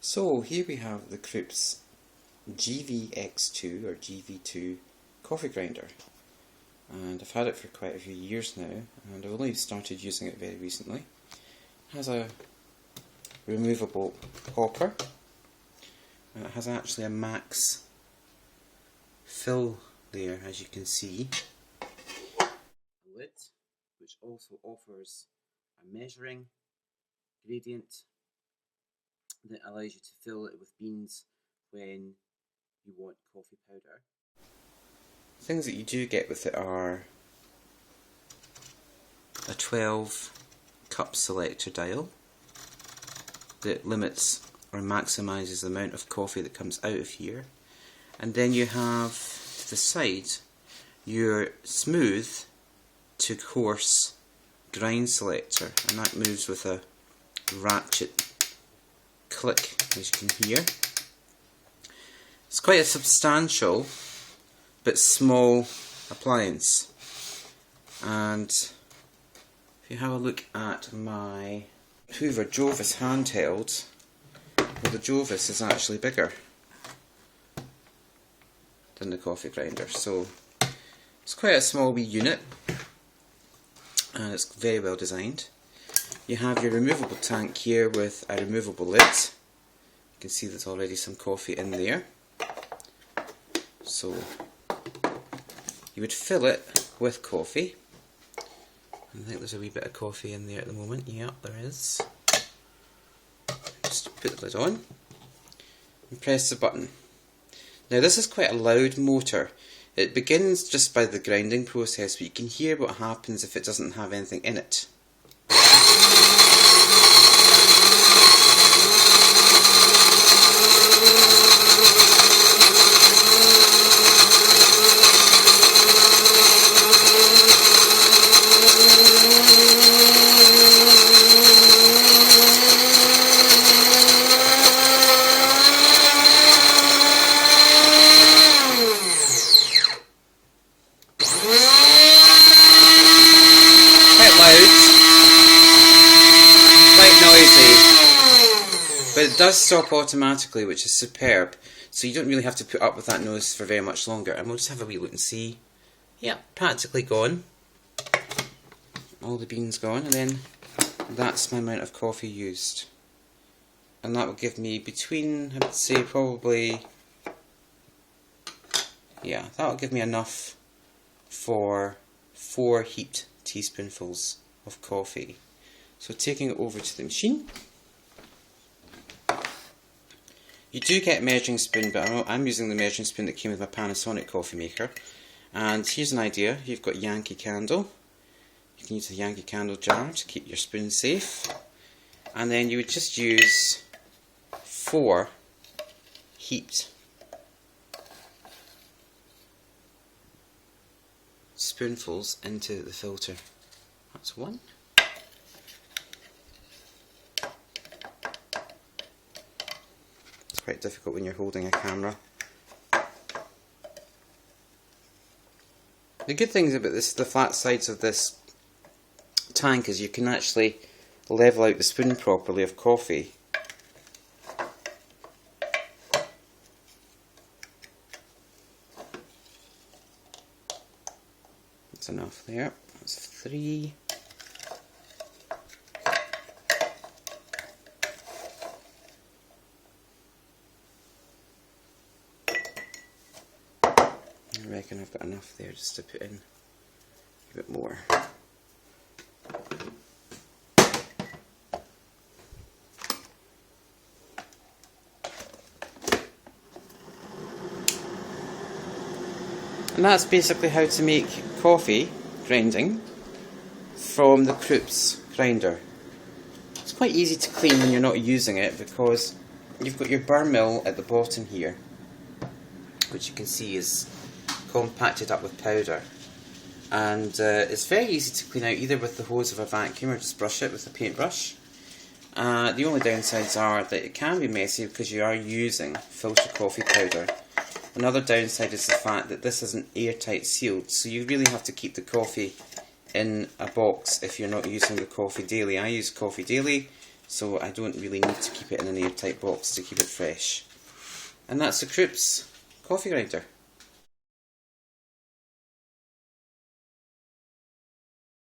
So here we have the Krups GVX2 or GV2 coffee grinder, and I've had it for quite a few years now, and I've only started using it very recently. It has a removable hopper, and it has actually a max fill there, as you can see. A lid, which also offers a measuring gradient that allows you to fill it with beans when you want coffee powder. Things that you do get with it are a 12 cup selector dial that limits or maximises the amount of coffee that comes out of here, and then you have to the side your smooth to coarse grind selector, and that moves with a ratchet click, as you can hear. It's quite a substantial but small appliance, and if you have a look at my Hoover Jovis handheld, well, the Jovis is actually bigger than the coffee grinder, so it's quite a small wee unit, and it's very well designed. You have your removable tank here with a removable lid. You can see there's already some coffee in there. So you would fill it with coffee. I think there's a wee bit of coffee in there at the moment. Yeah, there is. Just put the lid on and press the button. Now this is quite a loud motor. It begins just by the grinding process, but you can hear what happens if it doesn't have anything in it. But it does stop automatically, which is superb, so you don't really have to put up with that noise for very much longer. And we'll just have a wee look and see. Yeah, practically gone. All the beans gone, and then that's my amount of coffee used. And that will give me between, I'd say probably, yeah, that will give me enough for 4 heaped teaspoonfuls of coffee. So taking it over to the machine. You do get a measuring spoon, but I'm using the measuring spoon that came with my Panasonic coffee maker. And here's an idea. You've got Yankee Candle. You can use the Yankee Candle jar to keep your spoon safe. And then you would just use 4 heaped spoonfuls into the filter. That's 1. Quite difficult when you're holding a camera. The good things about this, the flat sides of this tank, is you can actually level out the spoon properly of coffee. That's enough there. That's 3. I reckon I've got enough there just to put in a bit more. And that's basically how to make coffee grinding from the Krups grinder. It's quite easy to clean when you're not using it, because you've got your Burr mill at the bottom here, which you can see is compacted up with powder, and it's very easy to clean out either with the hose of a vacuum or just brush it with a paintbrush. The only downsides are that it can be messy because you are using filter coffee powder. Another downside is the fact that this isn't airtight sealed, so you really have to keep the coffee in a box if you're not using the coffee daily. I use coffee daily, so I don't really need to keep it in an airtight box to keep it fresh. And that's the Krups coffee grinder.